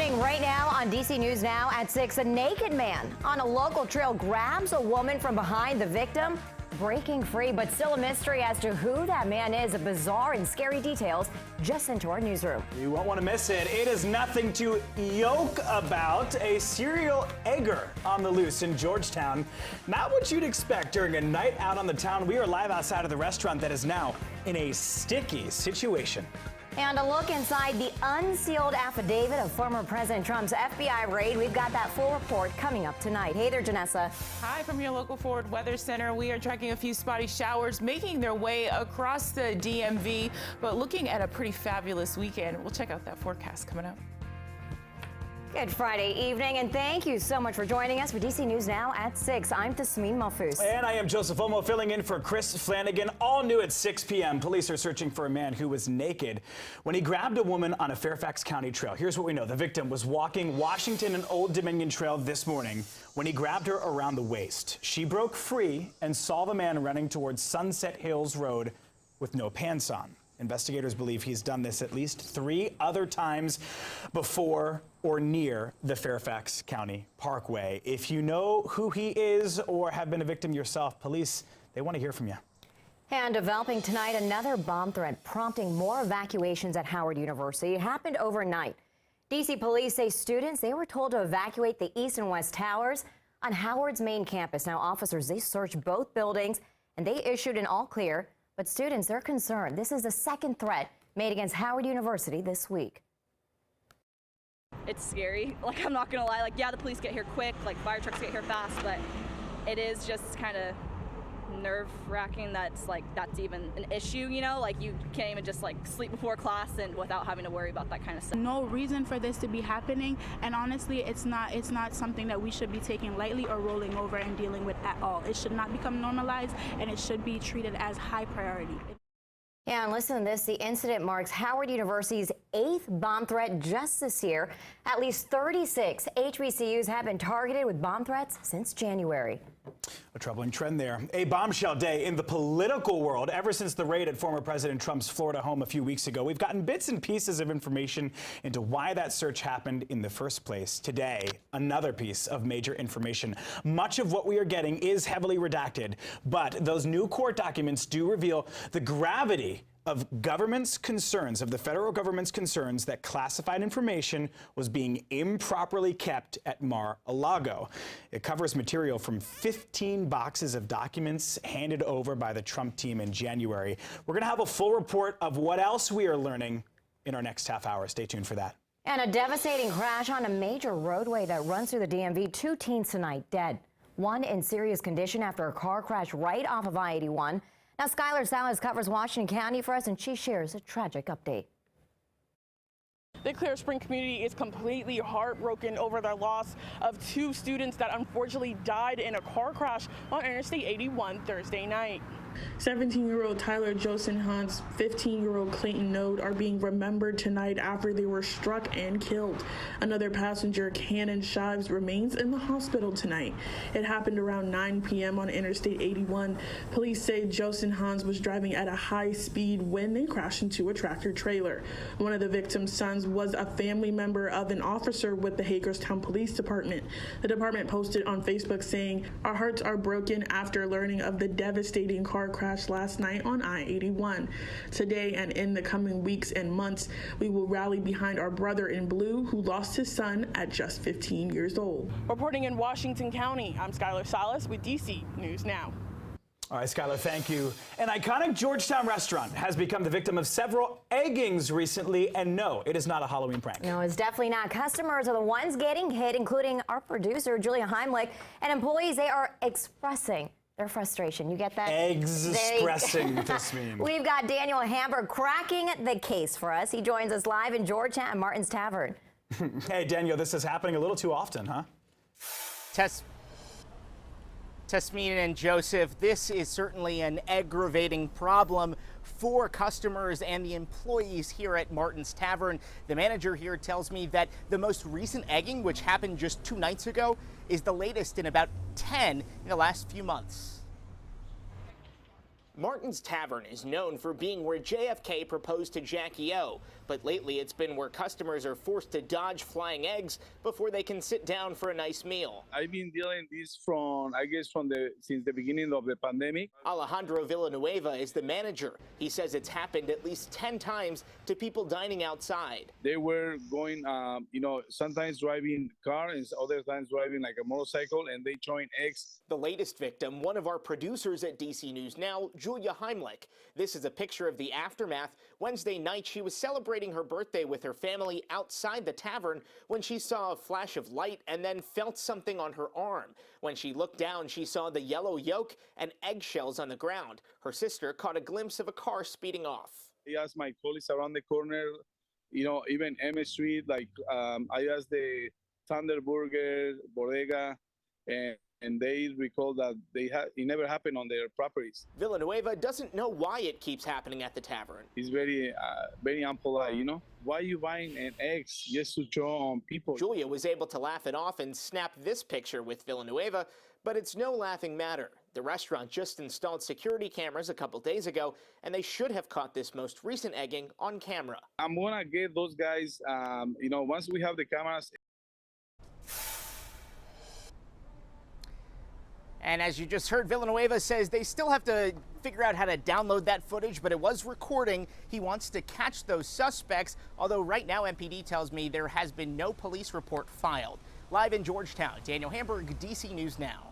happening right now on DC News Now at 6. A naked man on a local trail grabs a woman from behind, the victim breaking free, but still a mystery as to who that man is. A bizarre and scary details just into our newsroom. You won't want to miss it. It is nothing to yoke about. A serial egger on the loose in Georgetown. Not what you'd expect during a night out on the town. We are live outside of the restaurant that is now in a sticky situation. And a look inside the unsealed affidavit of former President Trump's FBI raid. We've got that full report coming up tonight. Hey there, Janessa. Hi from your local Ford Weather Center. We are tracking a few spotty showers making their way across the DMV, but looking at a pretty fabulous weekend. We'll check out that forecast coming up. Good Friday evening, and thank you so much for joining us for DC News Now at 6. I'm Tasmin Malfouz. And I am Joseph Omo, filling in for Chris Flanagan. All new at 6 p.m. Police are searching for a man who was naked when he grabbed a woman on a Fairfax County trail. Here's what we know. The victim was walking Washington and Old Dominion Trail this morning when he grabbed her around the waist. She broke free and saw the man running towards Sunset Hills Road with no pants on. Investigators believe he's done this at least 3 other times before or near the Fairfax County Parkway. If you know who he is or have been a victim yourself, police, they want to hear from you. And developing tonight, another bomb threat prompting more evacuations at Howard University. It happened overnight. DC police say students, they were told to evacuate the east and west towers on Howard's main campus. Now, officers, they searched both buildings and they issued an all clear. But students, they're concerned. This is the second threat made against Howard University this week. It's scary. Like, I'm not gonna lie. Like, yeah, the police get here quick, like fire trucks get here fast, but it is just kind of nerve-wracking that's even an issue, you know? Like, you can't even just like sleep before class and without having to worry about that kind of stuff. No reason for this to be happening, and honestly, it's not something that we should be taking lightly or rolling over and dealing with at all. It should not become normalized, and it should be treated as high priority. Yeah, and listen to this. The incident marks Howard University's 8th bomb threat just this year. At least 36 HBCUs have been targeted with bomb threats since January. A troubling trend there. A bombshell day in the political world. Ever since the raid at former President Trump's Florida home a few weeks ago, we've gotten bits and pieces of information into why that search happened in the first place. Today, another piece of major information. Much of what we are getting is heavily redacted, but those new court documents do reveal the gravity of government's concerns, of the federal government's concerns that classified information was being improperly kept at Mar-a-Lago. It covers material from 15 boxes of documents handed over by the Trump team in January. We're going to have a full report of what else we are learning in our next half hour. Stay tuned for that. And a devastating crash on a major roadway that runs through the DMV. 2 teens tonight dead. One in serious condition after a car crash right off of I-81. Now, Skylar Salas covers Washington County for us, and she shares a tragic update. The Clear Spring community is completely heartbroken over the loss of 2 students that unfortunately died in a car crash on Interstate 81 Thursday night. 17-year-old Tyler Josen Hans, 15-year-old Clayton Node are being remembered tonight after they were struck and killed. Another passenger, Cannon Shives, remains in the hospital tonight. It happened around 9 p.m. on Interstate 81. Police say Josen Hans was driving at a high speed when they crashed into a tractor trailer. One of the victim's sons was a family member of an officer with the Hagerstown Police Department. The department posted on Facebook saying, "Our hearts are broken after learning of the devastating car crash last night on I-81. Today and in the coming weeks and months, we will rally behind our brother in blue who lost his son at just 15 years old." Reporting in Washington County, I'm Skylar Salas with DC News Now. All right, Skylar, thank you. An iconic Georgetown restaurant has become the victim of several eggings recently, and no, it is not a Halloween prank. No, it's definitely not. Customers are the ones getting hit, including our producer, Julia Heimlich, and employees, they are expressing their frustration. You get that? Expressing this mean. We've got Daniel Hamburg cracking the case for us. He joins us live in Georgetown at Martin's Tavern. Hey, Daniel, this is happening a little too often, huh? Tasmin and Joseph, this is certainly an aggravating problem for customers and the employees here at Martin's Tavern. The manager here tells me that the most recent egging, which happened just 2 nights ago, is the latest in about 10 in the last few months. Martin's Tavern is known for being where JFK proposed to Jackie O, but lately it's been where customers are forced to dodge flying eggs before they can sit down for a nice meal. I've been dealing this since the beginning of the pandemic. Alejandro Villanueva is the manager. He says it's happened at least 10 times to people dining outside. They were going, sometimes driving car and other times driving like a motorcycle, and they throwing eggs. The latest victim, one of our producers at DC News Now, Julia Heimlich. This is a picture of the aftermath. Wednesday night, she was celebrating her birthday with her family outside the tavern when she saw a flash of light and then felt something on her arm. When she looked down, she saw the yellow yolk and eggshells on the ground. Her sister caught a glimpse of a car speeding off. I asked my colleagues around the corner, even M Street, I asked the Thunder Burger, Bodega, and they recall that it never happened on their properties. Villanueva doesn't know why it keeps happening at the tavern. It's very impolite, Why are you buying an eggs just to throw on people? Julia was able to laugh it off and snap this picture with Villanueva, but it's no laughing matter. The restaurant just installed security cameras a couple days ago, and they should have caught this most recent egging on camera. I'm gonna get those guys, once we have the cameras. And as you just heard, Villanueva says they still have to figure out how to download that footage, but it was recording. He wants to catch those suspects, although right now MPD tells me there has been no police report filed. Live in Georgetown, Daniel Hamburg, DC News Now.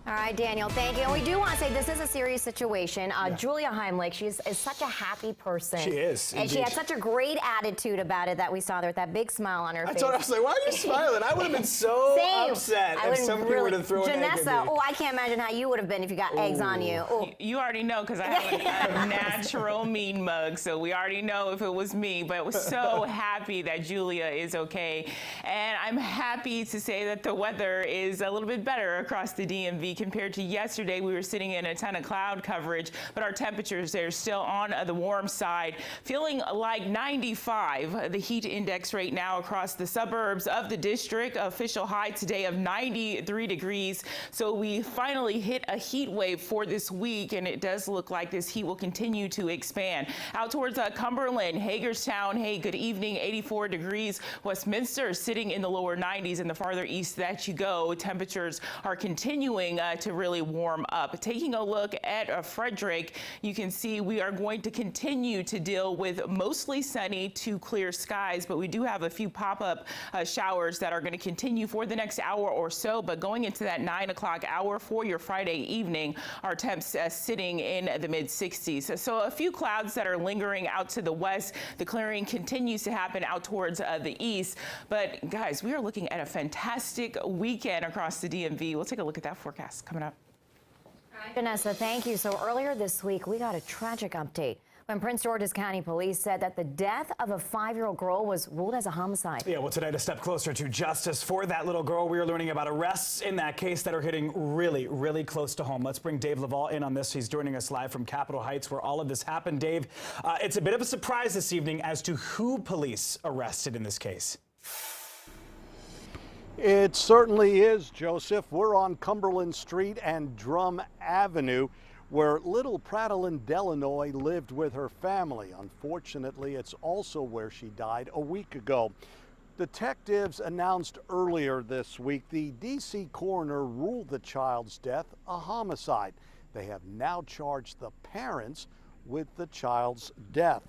All right, Daniel, thank you. And we do want to say this is a serious situation. Julia Heimlich, she is such a happy person. She is, and indeed. she had such a great attitude about it that we saw there with that big smile on her face. I was like, why are you smiling? I would have been so upset if somebody were to throw an egg at me. I can't imagine how you would have been if you got eggs on you. You already know, because I have a natural mean mug, so we already know if it was me. But I was so happy that Julia is okay. And I'm happy to say that the weather is a little bit better across the DMV compared to yesterday. We were sitting in a ton of cloud coverage, but our temperatures are still on the warm side, feeling like 95. The heat index right now across the suburbs of the district, official high today of 93 degrees. So we finally hit a heat wave for this week, and it does look like this heat will continue to expand. Out towards Cumberland, Hagerstown, hey, good evening, 84 degrees. Westminster sitting in the lower 90s, and the farther east that you go, temperatures are continuing to really warm up. Taking a look at Frederick, you can see we are going to continue to deal with mostly sunny to clear skies, but we do have a few pop-up showers that are going to continue for the next hour or so. But going into that 9 o'clock hour for your Friday evening, our temps sitting in the mid-60s. So a few clouds that are lingering out to the west. The clearing continues to happen out towards the east. But guys, we are looking at a fantastic weekend across the DMV. We'll take a look at that forecast coming up. Vanessa, thank you. So earlier this week, we got a tragic update when Prince George's County Police said that the death of a 5-year-old girl was ruled as a homicide. Yeah, well, tonight, a step closer to justice for that little girl. We are learning about arrests in that case that are hitting really, really close to home. Let's bring Dave Laval in on this. He's joining us live from Capitol Heights, where all of this happened. Dave, it's a bit of a surprise this evening as to who police arrested in this case. It certainly is, Joseph. We're on Cumberland Street and Drum Avenue, where little Prattlyn Delanoy lived with her family. Unfortunately, it's also where she died a week ago. Detectives announced earlier this week the D.C. coroner ruled the child's death a homicide. They have now charged the parents with the child's death.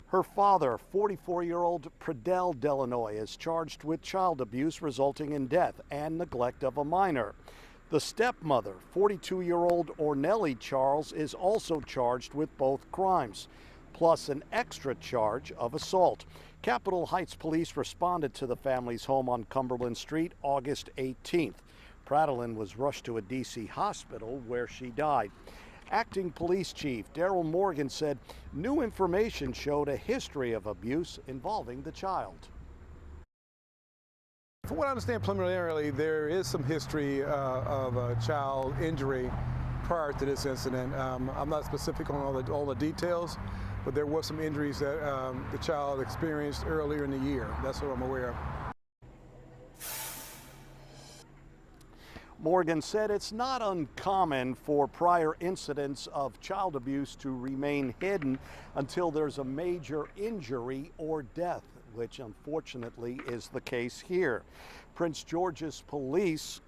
Her father, 44-year-old Pradell Delanoy, is charged with child abuse resulting in death and neglect of a minor. The stepmother, 42-year-old Ornelli Charles, is also charged with both crimes, plus an extra charge of assault. Capitol Heights police responded to the family's home on Cumberland Street August 18th. Prattlyn was rushed to a D.C. hospital where she died. Acting Police Chief Daryl Morgan said new information showed a history of abuse involving the child. From what I understand preliminarily, there is some history of child injury prior to this incident. I'm not specific on all the details, but there were some injuries that the child experienced earlier in the year. That's what I'm aware of. Morgan said it's not uncommon for prior incidents of child abuse to remain hidden until there's a major injury or death, which unfortunately is the case here. Prince George's police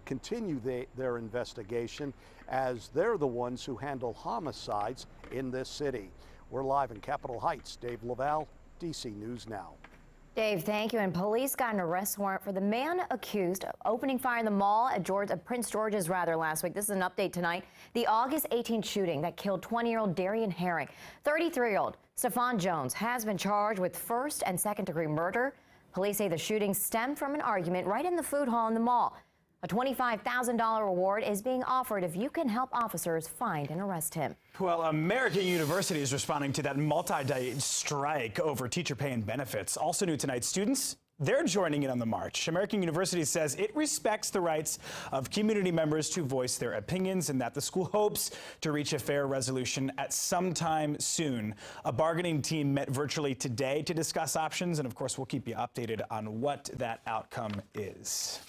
continue their investigation as they're the ones who handle homicides in this city. We're live in Capitol Heights. Dave Laval, DC News Now. Dave, thank you. And police got an arrest warrant for the man accused of opening fire in the mall at Prince George's last week. This is an update tonight. The August 18th shooting that killed 20-year-old Darian Herring. 33-year-old Stephon Jones has been charged with first and second-degree murder. Police say the shooting stemmed from an argument right in the food hall in the mall. A $25,000 reward is being offered if you can help officers find and arrest him. Well, American University is responding to that multi-day strike over teacher pay and benefits. Also new tonight, students, they're joining in on the march. American University says it respects the rights of community members to voice their opinions and that the school hopes to reach a fair resolution at some time soon. A bargaining team met virtually today to discuss options, and of course, we'll keep you updated on what that outcome is.